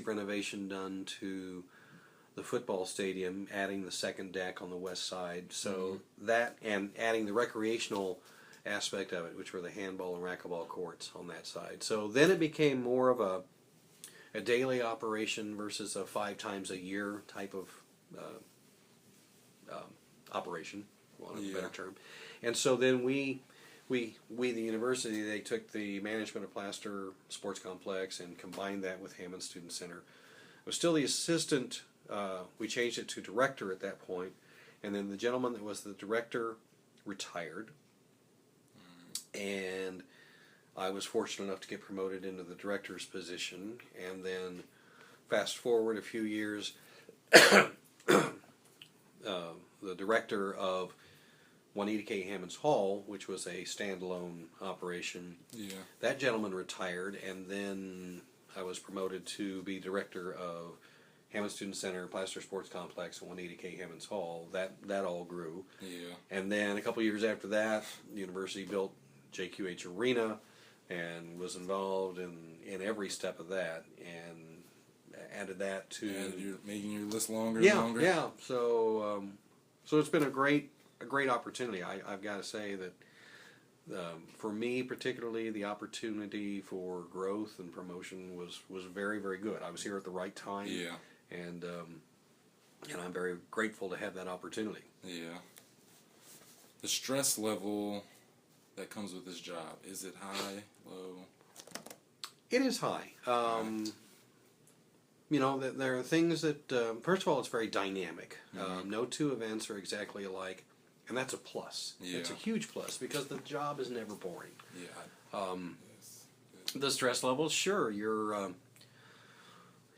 renovation done to the football stadium, adding the second deck on the west side. So that, and adding the recreational aspect of it, which were the handball and racquetball courts on that side. So then it became more of a daily operation versus a 5 times a year type of operation, for want of a better term. And so then we, the university, they took the management of Plaster Sports Complex and combined that with Hammond Student Center. It was still the assistant. We changed it to director at that point, and then the gentleman that was the director retired, and I was fortunate enough to get promoted into the director's position. And then fast forward a few years, the director of Juanita K. Hammonds Hall, which was a standalone operation, that gentleman retired, and then I was promoted to be director of Hammond Student Center, Plaster Sports Complex, and Juanita K. Hammonds Hall. That all grew. And then a couple years after that, the university built JQH Arena and was involved in every step of that, and added that to... And you're making your list longer and longer? Yeah. So it's been a great opportunity. I've got to say that for me particularly, the opportunity for growth and promotion was very, very good. I was here at the right time. And I'm very grateful to have that opportunity. The stress level that comes with this job, is it high, low? It is high. You know, there are things that, first of all, it's very dynamic. No 2 events are exactly alike, and that's a plus. It's a huge plus, because the job is never boring. The stress levels, sure,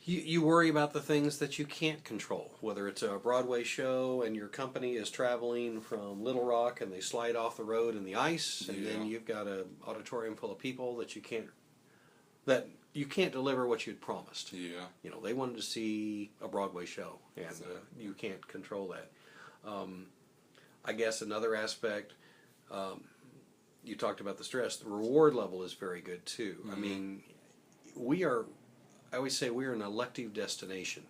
you worry about the things that you can't control, whether it's a Broadway show and your company is traveling from Little Rock and they slide off the road in the ice, and then you've got an auditorium full of people that you can't deliver what you'd promised. You know, they wanted to see a Broadway show, and you can't control that. I guess another aspect, you talked about the stress. The reward level is very good too. I mean, I always say we're an elective destination.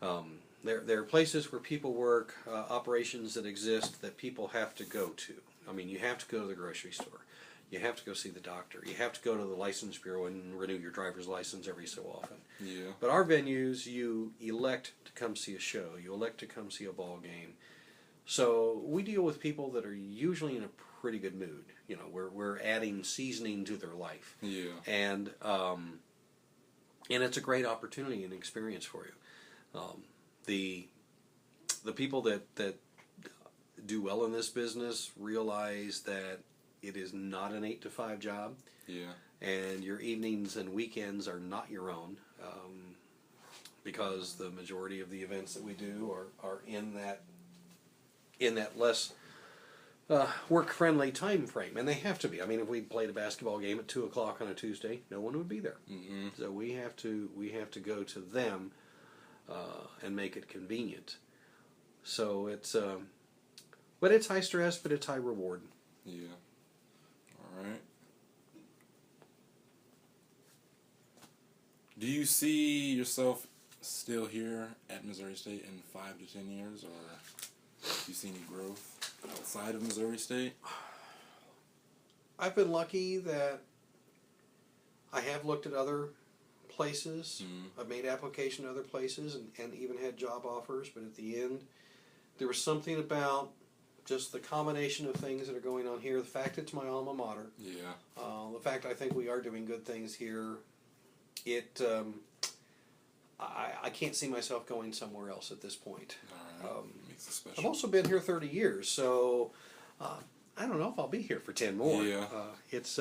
There are places where people work, operations that exist that people have to go to. I mean, you have to go to the grocery store. You have to go see the doctor. You have to go to the license bureau and renew your driver's license every so often. But our venues, you elect to come see a show. You elect to come see a ball game. So we deal with people that are usually in a pretty good mood. You know, we're adding seasoning to their life. And it's a great opportunity and experience for you. The people that do well in this business realize that it is not an 8 to 5 job. And your evenings and weekends are not your own, because the majority of the events that we do are in that less work-friendly time frame, and they have to be. I mean, if we played a basketball game at 2 o'clock on a Tuesday, no one would be there. So we have to go to them and make it convenient. So it's but it's high stress, but it's high reward. All right. Do you see yourself still here at Missouri State in 5 to 10 years, or do you see any growth outside of Missouri State? I've been lucky that I have looked at other places. I've made application to other places and even had job offers, but at the end, there was something about just the combination of things that are going on here. The fact it's my alma mater. The fact I think we are doing good things here. I can't see myself going somewhere else at this point. Makes it special. I've also been here 30 years, so I don't know if I'll be here for 10 more. It's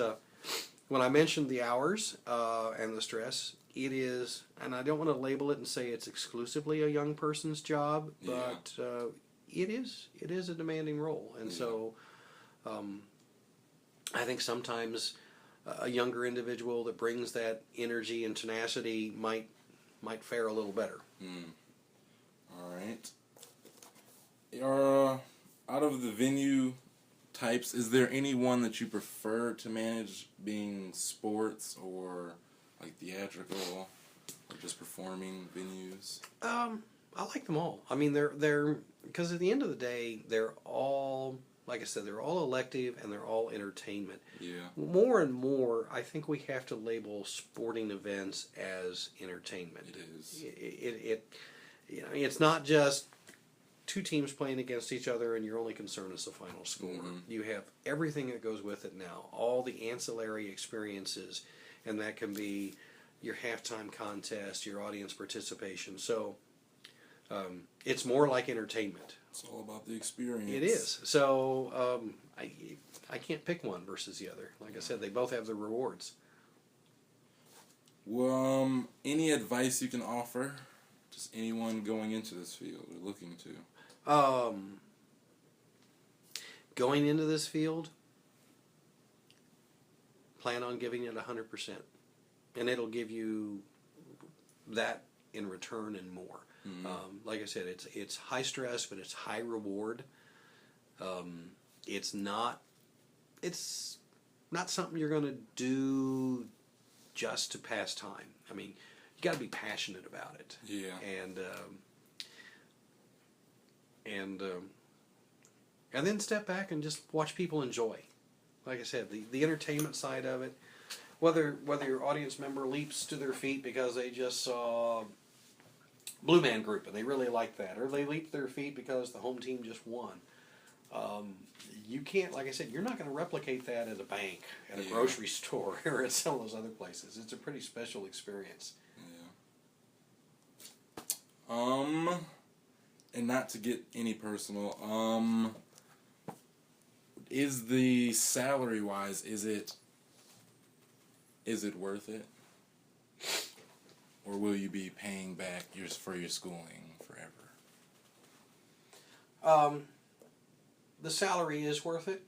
when I mentioned the hours and the stress, it is, and I don't want to label it and say it's exclusively a young person's job, but it is a demanding role, and so I think sometimes a younger individual that brings that energy and tenacity might fare a little better. All right. Out of the venue types, is there any one that you prefer to manage, being sports or like theatrical? or just performing venues? I like them all. I mean, they're because at the end of the day, they're all, like I said, they're all elective and they're all entertainment. Yeah. More and more, I think we have to label sporting events as entertainment. It is. It's not just two teams playing against each other and your only concern is the final score. Mm-hmm. You have everything that goes with it now, all the ancillary experiences, and that can be your halftime contest, your audience participation. So it's more like entertainment. It's all about the experience. It is. So I can't pick one versus the other. Like I said, they both have their rewards. Well, any advice you can offer? Just anyone going into this field or looking to? Going into this field, plan on giving it 100%. And it'll give you that in return and more. Mm-hmm. Like I said, it's high stress, but it's high reward. It's not something you're going to do just to pass time. I mean, you got to be passionate about it. Yeah. And then step back and just watch people enjoy. Like I said, the entertainment side of it. Whether your audience member leaps to their feet because they just saw Blue Man Group and they really like that, or they leap to their feet because the home team just won. You can't, like I said, you're not going to replicate that at a bank, at a grocery store, or at some of those other places. It's a pretty special experience. Yeah. And not to get any personal, is the salary wise, is it worth it? Or will you be paying back for your schooling forever? The salary is worth it.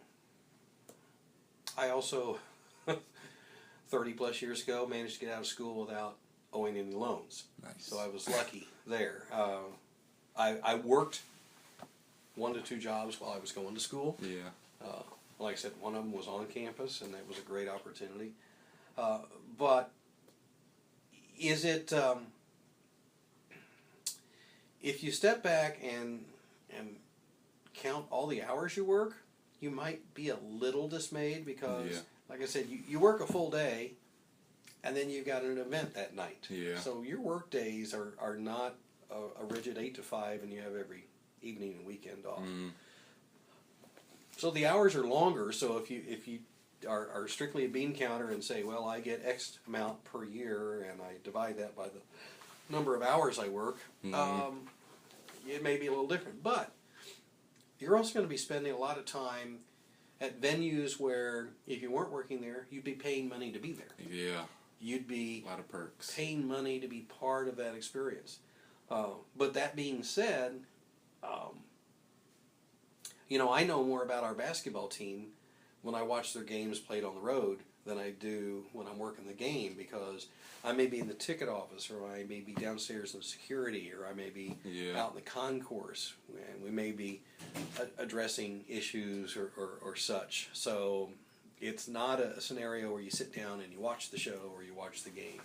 I also, 30 plus years ago, managed to get out of school without owing any loans. Nice. So I was lucky there. I worked 1 to 2 jobs while I was going to school. Yeah. Like I said, one of them was on campus, and that was a great opportunity. But is it, if you step back and count all the hours you work, you might be a little dismayed because, like I said, you work a full day, and then you've got an event that night. Yeah. So your work days are not a rigid 8 to 5, and you have every evening and weekend off. Mm. So the hours are longer. So if you are strictly a bean counter and say, well, I get X amount per year, and I divide that by the number of hours I work, it may be a little different. But you're also going to be spending a lot of time at venues where if you weren't working there, you'd be paying money to be there. Yeah. You'd be a lot of perks. Paying money to be part of that experience. But that being said, I know more about our basketball team when I watch their games played on the road than I do when I'm working the game, because I may be in the ticket office, or I may be downstairs in security, or I may be out in the concourse, and we may be addressing issues or such. So it's not a scenario where you sit down and you watch the show or you watch the game.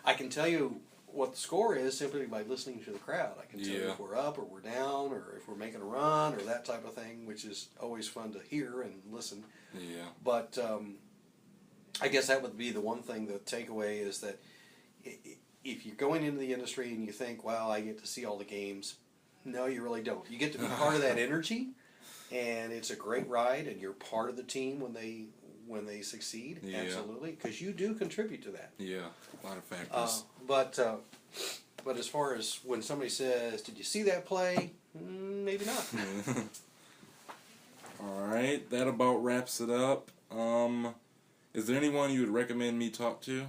I can tell you what the score is simply by listening to the crowd. I can tell you if we're up or we're down, or if we're making a run, or that type of thing, which is always fun to hear and listen. Yeah. But I guess that would be the one thing, the takeaway is that if you're going into the industry and you think, well, I get to see all the games, no, you really don't. You get to be part of that energy, and it's a great ride, and you're part of the team when they succeed, absolutely, because you do contribute to that. Yeah, a lot of factors. But as far as when somebody says, did you see that play? Maybe not. All right, that about wraps it up. Is there anyone you would recommend me talk to?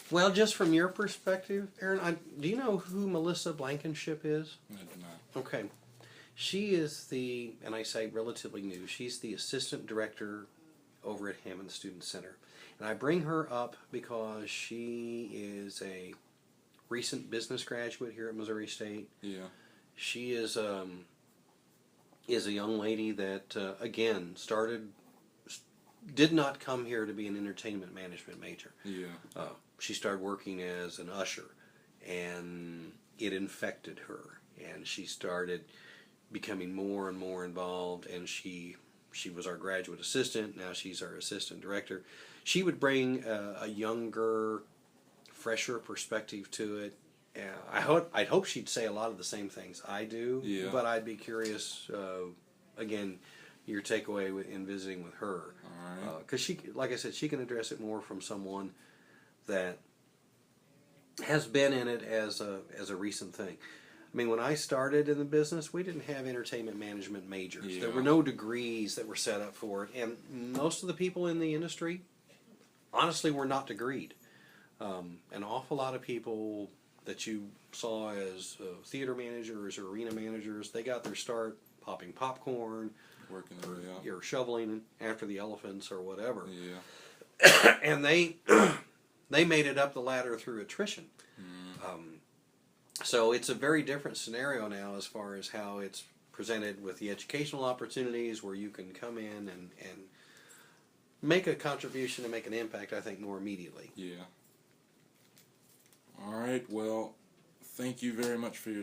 Well, just from your perspective, Aaron, do you know who Melissa Blankenship is? I do not. Okay. She is and I say relatively new, she's the assistant director over at Hammond Student Center. And I bring her up because she is a recent business graduate here at Missouri State. Yeah. She is a young lady that, again, started did not come here to be an entertainment management major. Yeah. She started working as an usher, and it infected her, and she started becoming more and more involved, and she was our graduate assistant. Now she's our assistant director. She would bring a younger, fresher perspective to it. I'd hope she'd say a lot of the same things I do, Yeah. but I'd be curious, again, your takeaway in visiting with her. All right. Because she, like I said, she can address it more from someone that has been in it as a recent thing. I mean, when I started in the business, we didn't have entertainment management majors. Yeah. There were no degrees that were set up for it, and most of the people in the industry, honestly, were not degreed. An awful lot of people that you saw as theater managers or arena managers, they got their start popping popcorn, Working their way up. or shoveling after the elephants or whatever. Yeah. And they made it up the ladder through attrition. So it's a very different scenario now as far as how it's presented with the educational opportunities where you can come in and make a contribution and make an impact, I think, more immediately. Yeah. All right. Well, thank you very much for your